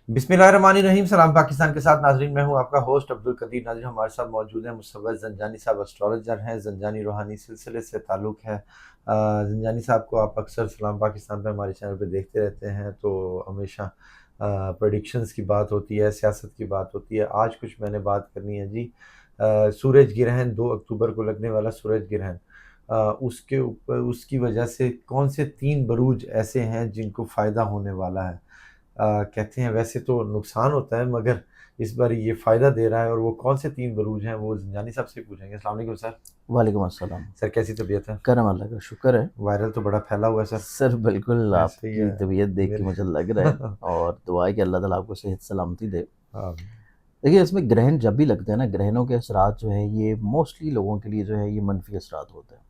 बिस्मिल्लाहिर्रहमानिर्रहीम। सलाम पाकिस्तान के साथ नाजरीन, मैं हूं आपका होस्ट अब्दुल कदीर। नाजरीन, हमारे साथ मौजूद हैं मुसव्वर ज़ंजानी साहब, एस्ट्रोलॉजर हैं। ज़ंजानी रूहानी सिलसिले से ताल्लुक़ है। ज़ंजानी साहब को आप अक्सर सलाम पाकिस्तान पे हमारे चैनल पे देखते रहते हैं, तो हमेशा प्रेडिक्शंस की बात होती है, सियासत की बात होती है। आज कुछ मैंने बात करनी है जी। सूरज ग्रहण 2 अक्टूबर को लगने वाला सूरज ग्रहण, उसके ऊपर उसकी वजह से कौन से 3 बरूज ऐसे हैं जिनको फ़ायदा होने वाला है। कहते हैं वैसे तो नुकसान होता है, मगर इस बार ये फ़ायदा दे रहा है। और वो कौन से 3 बरूज हैं वो ज़ंजानी साहब से पूछेंगे। अस्सलाम वालेकुम सर। वालेकुम अस्सलाम। सर कैसी तबीयत है? करम अल्लाह का शुक्र है। वायरल तो बड़ा फैला हुआ है सर। सर बिल्कुल ऐसे ही आपकी है तबीयत देख के मेरे। मुझे लग रहा है और दुआ है कि अल्लाह ताला आपको सेहत सलामती दे। हाँ। देखिए इसमें ग्रहण जब भी लगते हैं ना, ग्रहणों के असरात जो है ये मोस्टली लोगों के लिए जो है ये मनफी असरात होते हैं,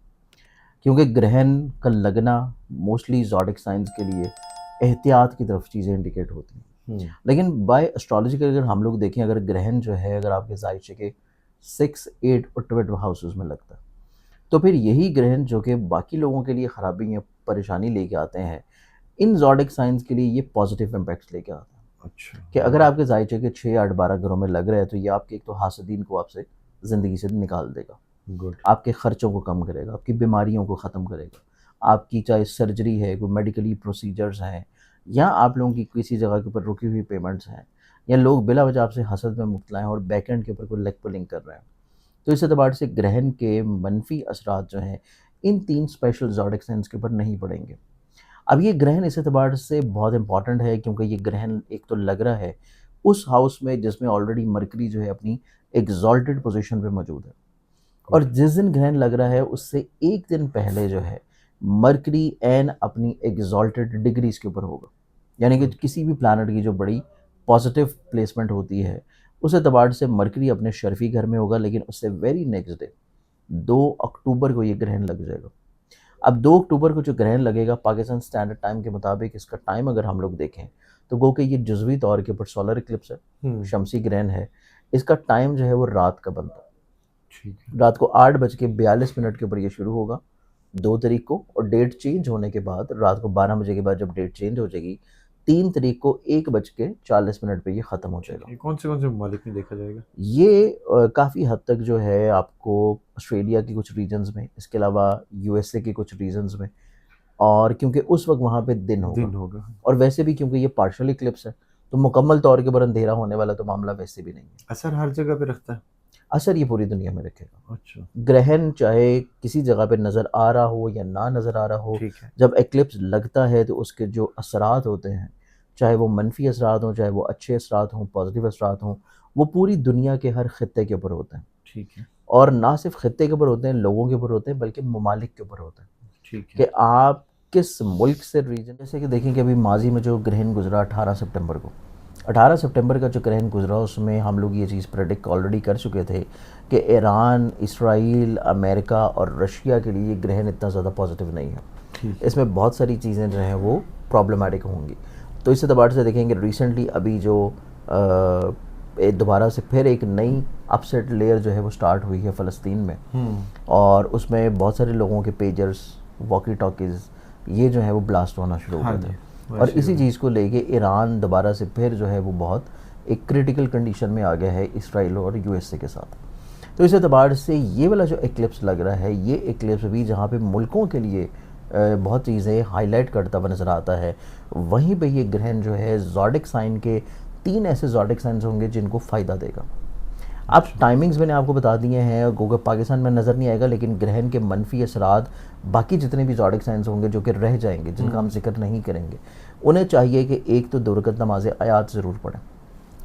क्योंकि ग्रहण का लगना मोस्टली ज़ोडिक साइंस के लिए एहतियात की तरफ चीज़ें इंडिकेट होती हैं। लेकिन बाय एस्ट्रोलॉजी का अगर हम लोग देखें, अगर ग्रहण जो है अगर आपके जायचे के 6, 8 और 12 हाउसेस में लगता है, तो फिर यही ग्रहण जो कि बाकी लोगों के लिए ख़राबी या परेशानी लेके आते हैं, इन ज़ोडिक साइंस के लिए ये पॉजिटिव इम्पैक्ट्स लेके आते हैं। अच्छा। कि अगर आपके जायचे के 6, 8, 12 घरों में लग रहे हैं, तो ये आपके एक तो हासदीन को आपसे ज़िंदगी से निकाल देगा, गुड। आपके ख़र्चों को कम करेगा, आपकी बीमारियों को ख़त्म करेगा, आपकी चाहे सर्जरी है, कोई मेडिकली प्रोसीजर्स हैं, या आप लोगों की किसी जगह के ऊपर रुकी हुई पेमेंट्स हैं, या लोग बिला वजह आपसे हसद में मुब्तला हैं और बैक एंड के ऊपर कोई लेग पुलिंग कर रहे हैं, तो इस एतबार से ग्रहण के मनफी असरात जो हैं इन 3 स्पेशल ज़ोडिक साइंस के ऊपर नहीं पड़ेंगे। अब ये ग्रहण इस एतबार से बहुत इंपॉर्टेंट है, क्योंकि ये ग्रहण एक तो लग रहा है उस हाउस में जिसमें ऑलरेडी मरकरी जो है अपनी एग्ज़ॉल्टेड पोज़ीशन पे मौजूद है। और गुड। जिस दिन ग्रहण लग रहा है उससे 1 दिन पहले जो है मरकरी एन अपनी एग्ज़ॉल्टेड डिग्रीज़ के ऊपर होगा। यानी कि किसी भी प्लैनेट की जो बड़ी पॉज़िटिव प्लेसमेंट होती है, उस एतबार से मरकरी अपने शर्फ़ी घर में होगा, लेकिन उससे वेरी नेक्स्ट डे 2 अक्टूबर को ये ग्रहण लग जाएगा। अब 2 अक्टूबर को जो ग्रहण लगेगा पाकिस्तान स्टैंडर्ड टाइम के मुताबिक, इसका टाइम अगर हम लोग देखें तो गो कि ये जुज़वी तौर के ऊपर सोलर इक्लिप्स है, शमसी ग्रहण है। इसका टाइम जो है वो रात का बनता है। ठीक है। रात को 8:42 के ऊपर ये शुरू होगा 2 तारीख को, और डेट चेंज होने के बाद रात को 12 बजे के बाद जब डेट चेंज हो जाएगी 3 तारीख को 1:40 पे ये ख़त्म हो ठीक जाएगा। है। कौन से ममालिक में देखा जाएगा? ये काफ़ी हद तक जो है आपको ऑस्ट्रेलिया के कुछ रीजन्स में, इसके अलावा यूएसए के कुछ रीजन्स में, और क्योंकि उस वक्त वहाँ पे दिन होगा, दिन होगा। और वैसे भी क्योंकि ये पार्शियल इक्लिप्स है, तो मुकम्मल तौर के ऊपर अंधेरा होने वाला तो मामला वैसे भी नहीं है। असर हर जगह पे रखता है? असर ये पूरी दुनिया में रखेगा। अच्छा। ग्रहण चाहे किसी जगह पे नज़र आ रहा हो या ना नज़र आ रहा हो, ठीक है। जब एक्लिप्स लगता है तो उसके जो असरात होते हैं, चाहे वो मनफी असरात हों, चाहे वो अच्छे असरात हों, पॉजिटिव असरात हों, वो पूरी दुनिया के हर खित्ते के ऊपर होते हैं। ठीक है। और ना सिर्फ खित्ते के ऊपर होते हैं, लोगों के ऊपर होते हैं, बल्कि ममालिक के ऊपर होते हैं ठीक कि है। आप किस मुल्क से रीजन। जैसे कि देखें कि अभी माजी में जो ग्रहण गुजरा 18 सितंबर को, 18 सितंबर का जो ग्रहण गुजरा उसमें हम लोग ये चीज़ प्रेडिक्ट ऑलरेडी कर चुके थे कि ईरान, इसराइल, अमेरिका और रशिया के लिए ये ग्रहण इतना ज़्यादा पॉजिटिव नहीं है। ठीक है। इसमें बहुत सारी चीज़ें जो हैं वो प्रॉब्लमेटिक होंगी। तो इस एतबार से देखेंगे रिसेंटली अभी जो दोबारा से फिर एक नई अपसेट लेयर जो है वो स्टार्ट हुई है फ़लस्तीन में, और उसमें बहुत सारे लोगों के पेजर्स, वॉकी टॉकीज़, ये जो है वो ब्लास्ट होना शुरू हो हाँ गए जी, थे। और वैसे ही इसी होगा। चीज़ को लेके ईरान दोबारा से फिर जो है वो बहुत एक क्रिटिकल कंडीशन में आ गया है इसराइल और यूएसए के साथ। तो इस एतबार से ये वाला जो एक्लिप्स लग रहा है, ये एक्लिप्स भी जहाँ पे मुल्कों के लिए बहुत चीज़ें हाईलाइट करता हुआ नज़र आता है, वहीं पे ये ग्रहण जो है ज़ोडिक साइन के 3 ऐसे ज़ोडिक साइंस होंगे जिनको फ़ायदा देगा। अब अच्छा। टाइमिंग्स मैंने आपको बता दिए हैं, गोगा पाकिस्तान में नज़र नहीं आएगा, लेकिन ग्रहण के मनफी असरात बाकी जितने भी ज़ोडिक साइंस होंगे जो कि रह जाएंगे, जिनका हम जिक्र नहीं करेंगे, उन्हें चाहिए कि एक तो 2 रकत नमाज़ आयात ज़रूर पढ़ें,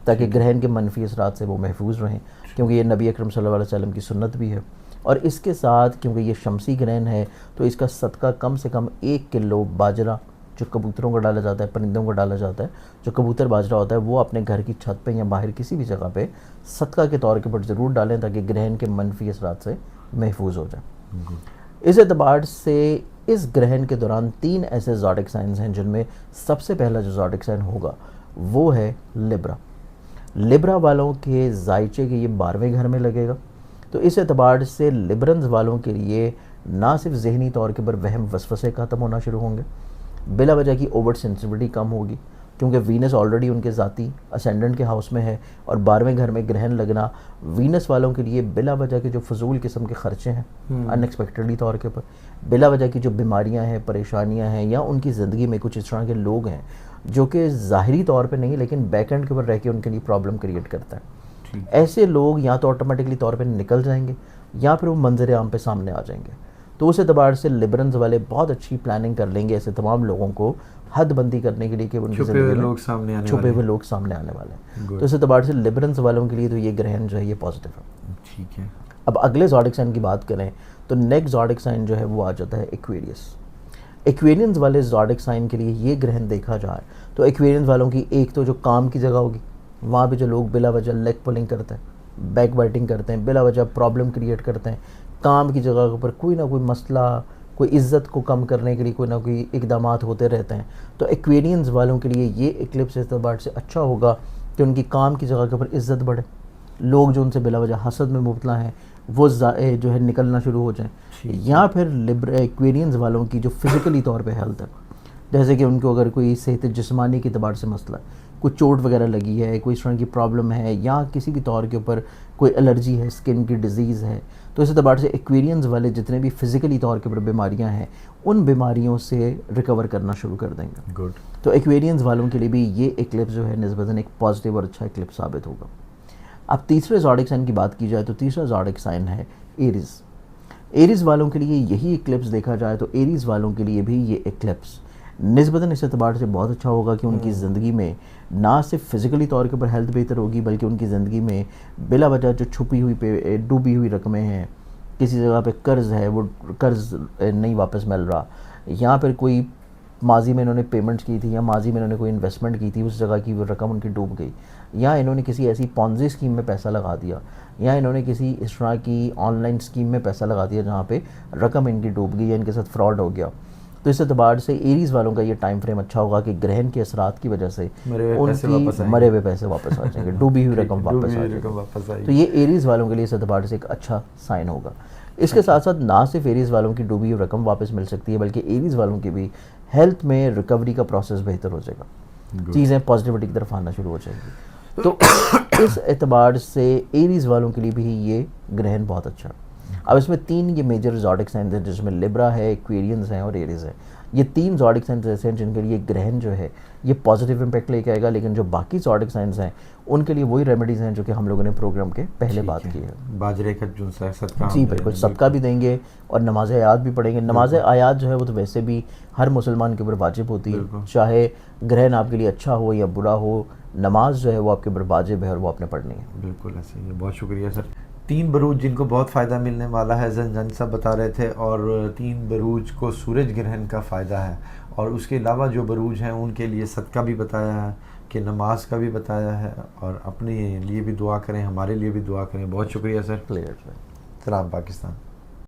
ताकि ठीक है। ग्रहण के मनफी असरात से वो महफूज रहें, क्योंकि ये नबी अकरम सल्लल्लाहु अलैहि वसल्लम की सुन्नत भी है। और इसके साथ क्योंकि ये शमसी ग्रहण है, तो इसका सदका कम से कम 1 किलो बाजरा जो कबूतरों को डाला जाता है, परिंदों को डाला जाता है, जो कबूतर बाजरा होता है, वो अपने घर की छत पे या बाहर किसी भी जगह पे सदका के तौर के ऊपर ज़रूर डालें, ताकि ग्रहण के मनफी असरात से महफूज हो जाए। इस एतबार से इस ग्रहण के दौरान 3 ऐसे ज़ोडिक साइंस हैं जिनमें सबसे पहला जो ज़ोडिक साइन होगा वो है लिब्रा। लिब्रा वालों के जायचे के ये 12वें घर में लगेगा, तो इस एतबार से लिब्रन्स वालों के लिए ना सिर्फ ज़हनी तौर के ऊपर वहम वसवसे ख़त्म होना शुरू होंगे, बिला वजह की ओवर सेंसिटिविटी कम होगी, क्योंकि वीनस ऑलरेडी उनके ज़ाती असेंडेंट के हाउस में है और 12वें घर में ग्रहण लगना वीनस वालों के लिए बिला वजह के जो फजूल किस्म के ख़र्चे हैं अनएक्सपेक्टेडली तौर के ऊपर, बिला वजह की जो बीमारियां हैं, परेशानियां हैं, या उनकी ज़िंदगी में कुछ इस तरह के लोग हैं जो कि ज़ाहिरी तौर पे नहीं लेकिन बैक एंड के ऊपर रह के उनके लिए प्रॉब्लम क्रिएट करता है, ऐसे लोग या तो ऑटोमेटिकली तौर पे निकल जाएंगे या फिर वो मंजर आम पे सामने आ जाएंगे। तो उस एतबार से लिबरल्स वाले बहुत अच्छी प्लानिंग कर लेंगे ऐसे तमाम लोगों को हदबंदी करने के लिए कि उनकी छुपे हुए लोग सामने आने वाले हैं। तो इस एतबार से लिबरल्स वालों के लिए तो ये ग्रहण जो है ये पॉजिटिव है। ठीक है। अब अगले ज़ोडिक साइन की बात करें तो नेक्स्ट ज़ोडिक साइन जो है वो आ जाता है एक्वेरियस। एक्वेरियंस वाले ज़ोडिक साइन के लिए ये ग्रहण देखा जाए तो एक्वेरियंस वालों की एक तो जो काम की जगह होगी, वहाँ पे जो लोग बिला वजह लेग पुलिंग करते हैं, बैक बाइटिंग करते हैं, बिला वजह प्रॉब्लम क्रिएट करते हैं, काम की जगह के ऊपर कोई ना कोई मसला, कोई इज़्ज़त को कम करने के लिए कोई ना कोई इक़दामात होते रहते हैं। तो एक्वेरियंस वालों के लिए ये इक्लिप्स इस एतबार से अच्छा होगा कि उनकी काम की जगह के ऊपर इज़्ज़त बढ़े, लोग जो उनसे बिला वजह हसद में मुब्तला हैं वो जो है निकलना शुरू हो जाए। या फिर एक्वेरियंस वालों की जो फिज़िकली तौर पे हेल्थ है, जैसे कि उनको अगर कोई सेहत जिस्मानी के अतबार से मसला है, कोई चोट वगैरह लगी है, कोई इस तरह की प्रॉब्लम है, या किसी भी तौर के ऊपर कोई एलर्जी है, स्किन की डिज़ीज़ है, तो इस एतबार से एक्वेरियंस वाले जितने भी फिज़िकली तौर के ऊपर बीमारियां हैं उन बीमारियों से रिकवर करना शुरू कर देंगे। गुड। तो एक्वेरियंस वालों के लिए भी ये इक्लिप्स जो है निस्बतन एक पॉजिटिव और अच्छा इक्लिप्स साबित होगा। अब तीसरे ज़ोडिक साइन की बात की जाए तो तीसरा ज़ोडिक साइन है एरीज़। एरीज़ वालों के लिए यही इक्लिप्स देखा जाए तो एरीज़ वालों के लिए भी ये इक्लिप्स निस्बतन इस एतबार से बहुत अच्छा होगा कि उनकी ज़िंदगी में ना सिर्फ फ़िज़िकली तौर के ऊपर हेल्थ बेहतर होगी बल्कि उनकी ज़िंदगी में बिला वजह जो छुपी हुई पे डूबी हुई रकमें हैं, किसी जगह पे कर्ज़ है वो कर्ज़ नहीं वापस मिल रहा, या फिर कोई माजी में इन्होंने पेमेंट्स की थी या माजी में इन्होंने कोई इन्वेस्टमेंट की थी, उस जगह की वो रकम उनकी डूब गई, या इन्होंने किसी ऐसी पॉन्जी स्कीम में पैसा लगा दिया, या इन्होंने किसी इस तरह की ऑनलाइन स्कीम में पैसा लगा दिया जहाँ पे रकम इनकी डूब गई या इनके साथ फ्रॉड हो गया। तो इस एतबार से एरीज़ वालों का ये टाइम फ्रेम अच्छा होगा कि ग्रहण के असरात की वजह से उनकी मरे हुए पैसे वापस आ जाएंगे, डूबी हुई रकम वापस आ जाएगी। तो ये एरीज़ वालों के लिए इस एतबार से एक अच्छा साइन होगा। इसके साथ साथ ना सिर्फ एरीज़ वालों की डूबी हुई रकम वापस मिल सकती है बल्कि एरीज़ वालों की भी हेल्थ में रिकवरी का प्रोसेस बेहतर हो जाएगा, चीज़ें पॉजिटिविटी की तरफ आना शुरू हो जाएंगी। तो इस एतबार से एरीज़ वालों के लिए भी ये ग्रहण बहुत अच्छा है। अब इसमें तीन ये मेजर ज़ोडिक साइंस हैं जिसमें लिब्रा है, एक्वेरियंस हैं और एरीज़ है। ये तीन ज़ोडिक साइंस ऐसे हैं जिनके लिए ग्रहण जो है ये पॉजिटिव इम्पैक्ट लेके आएगा, लेकिन जो बाकी ज़ोडिक साइंस हैं उनके लिए वही रेमेडीज़ हैं जो कि हम लोगों ने प्रोग्राम के पहले बात की है। बाजरे का जूस है, सदका जी बिल्कुल, सबका भी देंगे और नमाज आयात भी पढ़ेंगे। नमाज आयात जो है वो तो वैसे भी हर मुसलमान के ऊपर वाजिब होती है, चाहे ग्रहण आपके लिए अच्छा हो या बुरा हो, नमाज जो है वो आपके ऊपर वाजिब है और वो आपने पढ़नी है। बिल्कुल ऐसे ही है। बहुत शुक्रिया सर। 3 बरूज जिनको बहुत फ़ायदा मिलने वाला है ज़ंजानी साहब बता रहे थे, और 3 बरूज को सूरज ग्रहण का फ़ायदा है, और उसके अलावा जो बरूज हैं उनके लिए सदका भी बताया है, कि नमाज का भी बताया है, और अपने लिए भी दुआ करें, हमारे लिए भी दुआ करें। बहुत शुक्रिया सर। क्लियर। सलाम पाकिस्तान।